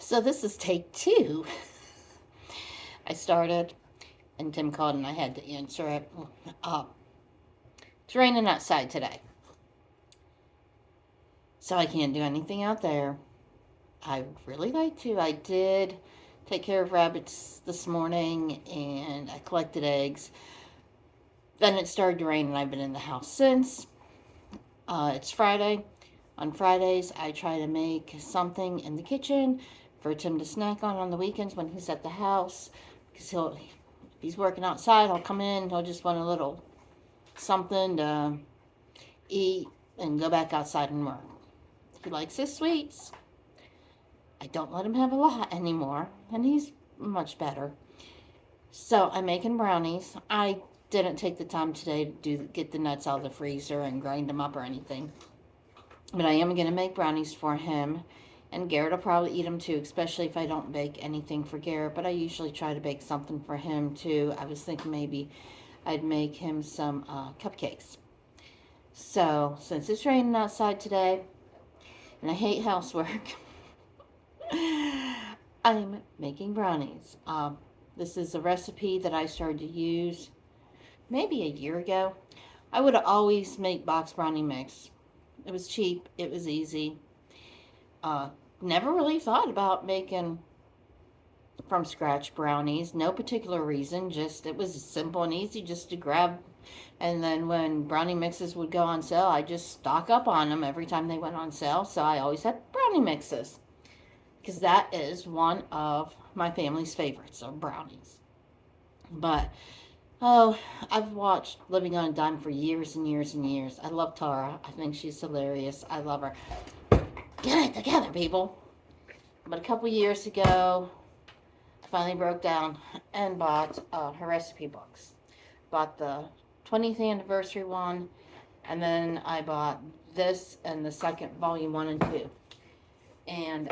So this is take two. I started, and Tim called, and I had to answer it. Uh, it's raining outside today, so I can't do anything out there. I would really like to. I did take care of rabbits this morning, and I collected eggs. Then it started to rain, and I've been in the house since. It's Friday. On Fridays, I try to make something in the kitchen for Tim to snack on the weekends when he's at the house. Because if he's working outside, he'll come in, he'll just want a little something to eat and go back outside and work. He likes his sweets. I don't let him have a lot anymore, and he's much better. So I'm making brownies. I didn't take the time today to get the nuts out of the freezer and grind them up or anything. But I am going to make brownies for him. And Garrett will probably eat them too, especially if I don't bake anything for Garrett. But I usually try to bake something for him too. I was thinking maybe I'd make him some cupcakes. So, since it's raining outside today, and I hate housework, I'm making brownies. This is a recipe that I started to use maybe a year ago. I would always make box brownie mix. It was cheap. It was easy. Never really thought about making from scratch brownies. No particular reason. Just it was simple and easy just to grab. And then when brownie mixes would go on sale, I just stock up on them every time they went on sale. So I always had brownie mixes. Because that is one of my family's favorites of brownies. But, oh, I've watched Living on a Dime for years and years and years. I love Tara. I think she's hilarious. I love her. Get it together, people. But a couple years ago, I finally broke down and bought her recipe books. Bought the 20th anniversary one, and then I bought this and the second volume 1 and 2. And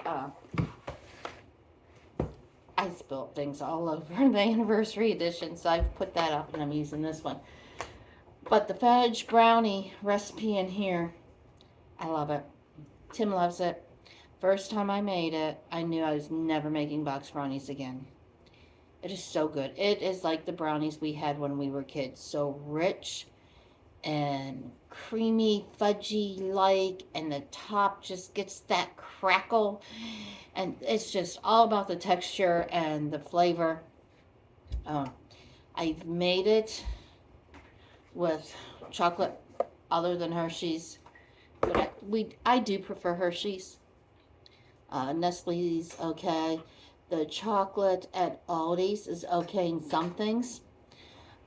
I spilled things all over the anniversary edition, so I've put that up and I'm using this one. But the fudge brownie recipe in here, I love it. Tim loves it. First time I made it, I knew I was never making box brownies again. It is so good. It is like the brownies we had when we were kids. So rich and creamy, fudgy-like, and the top just gets that crackle. And it's just all about the texture and the flavor. I've made it with chocolate other than Hershey's. But I do prefer Hershey's. Nestle's okay. The chocolate at Aldi's is okay in some things.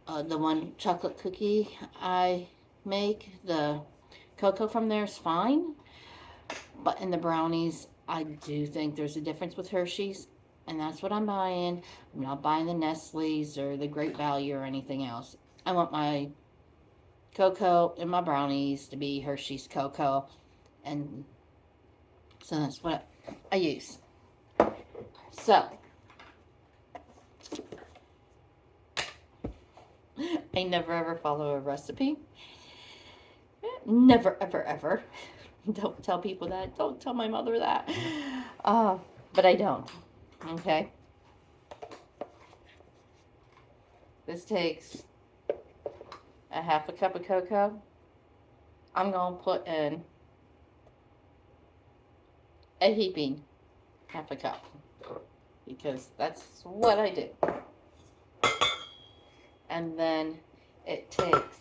The one chocolate cookie I make, the cocoa from there is fine. But in the brownies, I do think there's a difference with Hershey's. And that's what I'm buying. I'm not buying the Nestle's or the Great Value or anything else. I want my cocoa in my brownies to be Hershey's cocoa. And so that's what I use. So, I never ever follow a recipe. Never, ever, ever. Don't tell people that. Don't tell my mother that. But I don't. Okay? This takes a half a cup of cocoa. I'm going to put in a heaping half a cup. Because that's what I do. And then it takes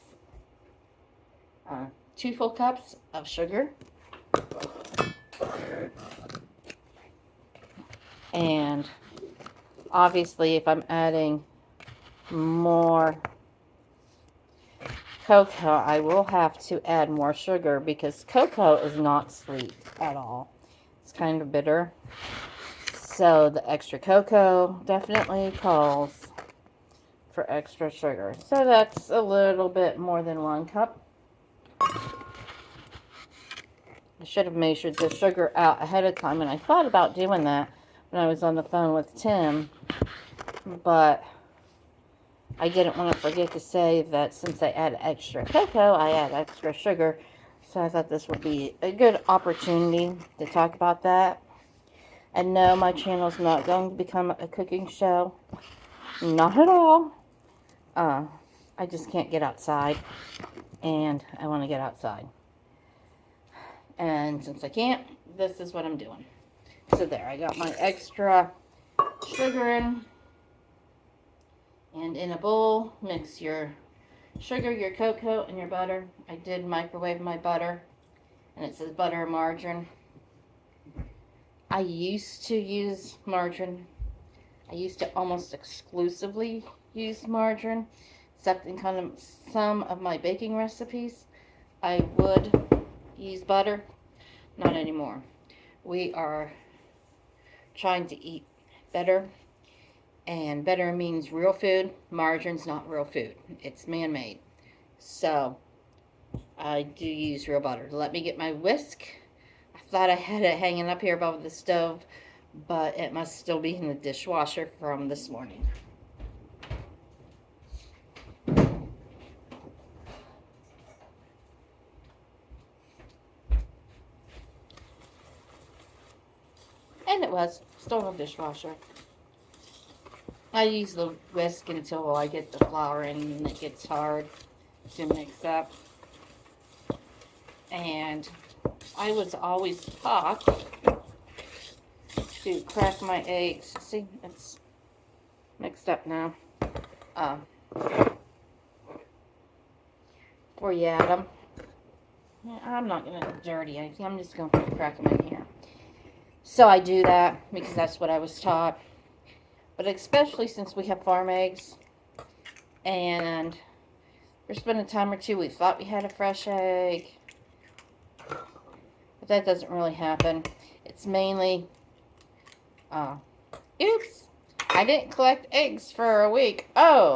2 full cups of sugar. And obviously if I'm adding more cocoa, I will have to add more sugar because cocoa is not sweet at all. It's kind of bitter. So the extra cocoa definitely calls for extra sugar. So that's a little bit more than 1 cup. I should have measured the sugar out ahead of time, and I thought about doing that when I was on the phone with Tim, but I didn't want to forget to say that since I add extra cocoa, I add extra sugar. So I thought this would be a good opportunity to talk about that. And no, my channel is not going to become a cooking show. Not at all. I just can't get outside, and I want to get outside. And since I can't, this is what I'm doing. So there, I got my extra sugar in. And in a bowl, mix your sugar, your cocoa, and your butter. I did microwave my butter, and it says butter and margarine. I used to use margarine. I used to almost exclusively use margarine, except in kind of some of my baking recipes. I would use butter. Not anymore. We are trying to eat better, and better means real food. Margarine's not real food. It's man-made. So I do use real butter. Let me get my whisk. I thought I had it hanging up here above the stove, but it must still be in the dishwasher from this morning. And it was still in the dishwasher. I use the whisk until I get the flour in and it gets hard to mix up. And I was always taught to crack my eggs. See, it's mixed up now. Before you add them. I'm not going to dirty anything. I'm just going to crack them in here. So I do that because that's what I was taught. But especially since we have farm eggs, and there's been a time or two we thought we had a fresh egg, but that doesn't really happen. It's mainly, oops, I didn't collect eggs for a week. Oh,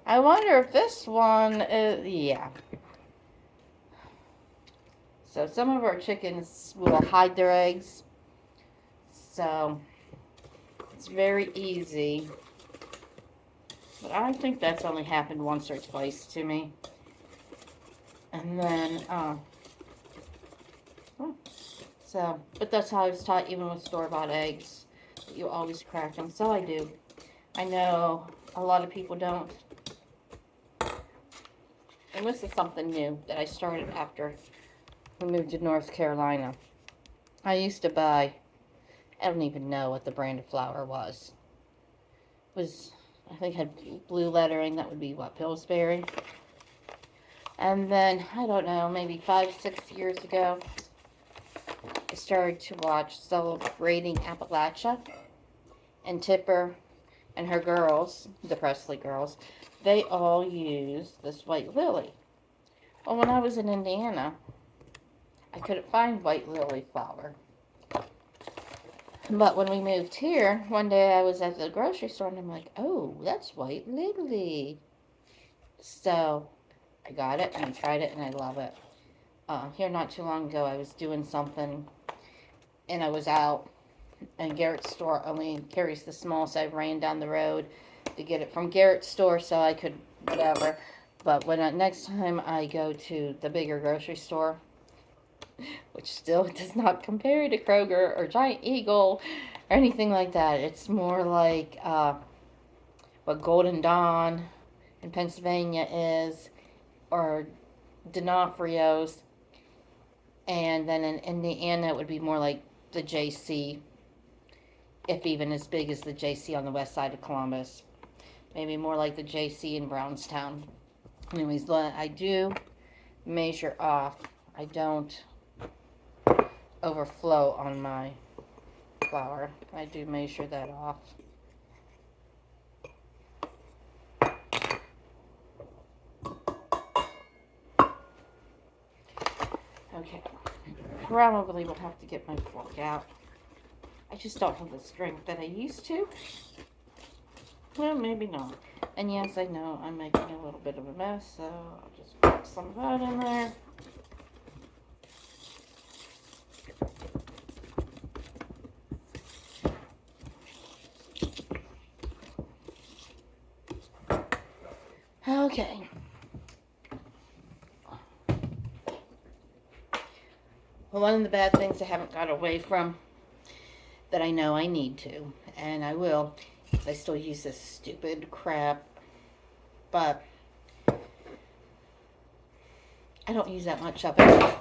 I wonder if this one is, yeah. So some of our chickens will hide their eggs. So it's very easy. But I think that's only happened once or twice to me. And then, but that's how I was taught even with store-bought eggs. You always crack them. So I do. I know a lot of people don't. And this is something new that I started after we moved to North Carolina. I used to buy, I don't even know what the brand of flour was. It was, I think it had blue lettering. That would be what, Pillsbury? And then, I don't know, maybe 5-6 years ago, I started to watch Celebrating Appalachia, and Tipper and her girls, the Presley girls, they all use this white lily. Well, when I was in Indiana, I couldn't find white lily flour. But when we moved here, one day I was at the grocery store and I'm like, oh, that's white lily. So I got it and I tried it and I love it. Here not too long ago, I was doing something and I was out, and Garrett's store only carries the small, so I ran down the road to get it from Garrett's store so I could whatever. But when next time I go to the bigger grocery store, which still does not compare to Kroger or Giant Eagle or anything like that. It's more like what Golden Dawn in Pennsylvania is, or D'Onofrio's, and then in Indiana it would be more like the JC, if even as big as the JC on the west side of Columbus. Maybe more like the JC in Brownstown. Anyways, I do measure off. I don't overflow on my flour. I do measure that off. Okay, probably will have to get my fork out. I just don't have the strength that I used to. Well, maybe not. And yes, I know I'm making a little bit of a mess, so I'll just put some of that in there. Okay. Well, one of the bad things I haven't got away from that I know I need to, and I will. I still use this stupid crap, but I don't use that much of it.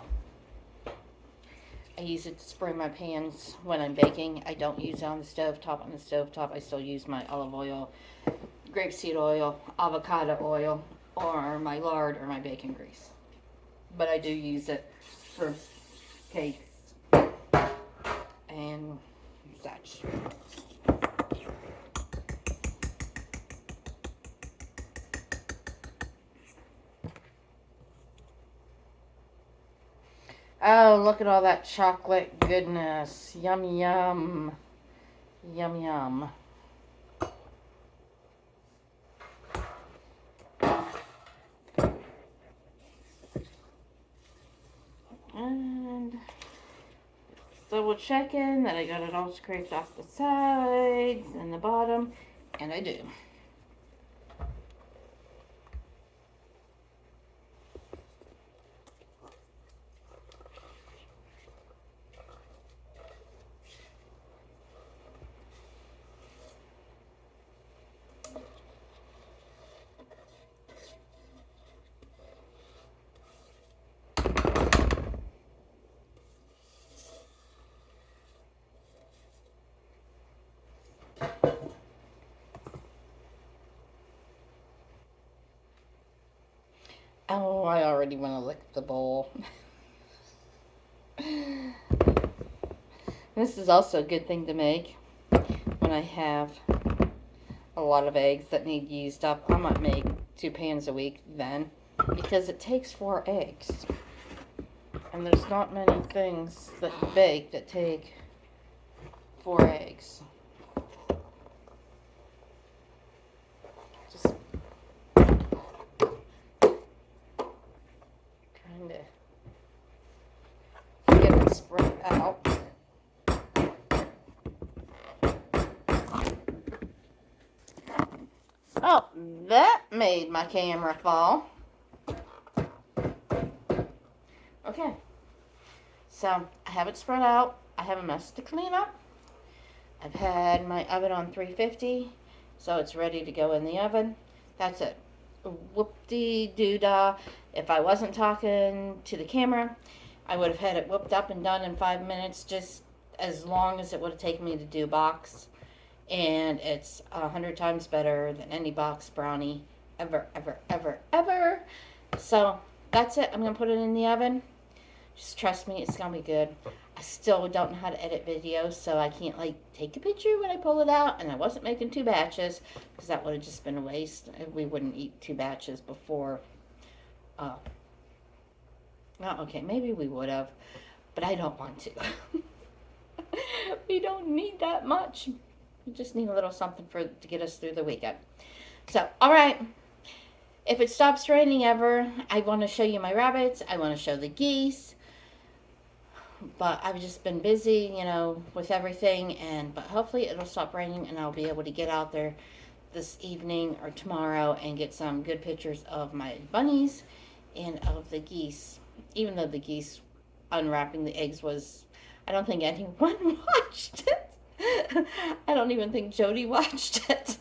I use it to spray my pans when I'm baking. I don't use it on the stovetop. On the stovetop, I still use my olive oil, grapeseed oil, avocado oil, or my lard or my bacon grease. But I do use it for cakes and such. Oh, look at all that chocolate goodness. Yum, yum. Yum, yum. And double checking that I got it all scraped off the sides and the bottom. And I do. Oh, I already want to lick the bowl. This is also a good thing to make when I have a lot of eggs that need used up. I might make 2 pans a week then, because it takes 4 eggs. And there's not many things that bake that take 4 eggs. Just trying to get it spread out. Oh, that made my camera fall. Okay. So, I have it spread out. I have a mess to clean up. I've had my oven on 350, so it's ready to go in the oven. That's it. Whoop-de-doo-dah. If I wasn't talking to the camera, I would have had it whipped up and done in 5 minutes, just as long as it would have taken me to do box. And it's 100 times better than any box brownie ever, ever, ever, ever. So, that's it. I'm going to put it in the oven. Just trust me, it's going to be good. I still don't know how to edit videos, so I can't, like, take a picture when I pull it out. And I wasn't making 2 batches, because that would have just been a waste. We wouldn't eat 2 batches before. Oh, okay, maybe we would have, but I don't want to. We don't need that much. We just need a little something to get us through the weekend. So, all right. If it stops raining ever, I want to show you my rabbits. I want to show the geese. But I've just been busy, with everything. But hopefully it'll stop raining and I'll be able to get out there this evening or tomorrow and get some good pictures of my bunnies and of the geese. Even though the geese unwrapping the eggs was, I don't think anyone watched it. I don't even think Jody watched it.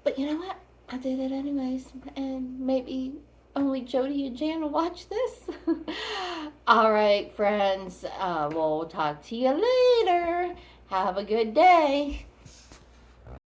But you know what? I did it anyways. And maybe only Jody and Jan will watch this. All right, friends. We'll talk to you later. Have a good day.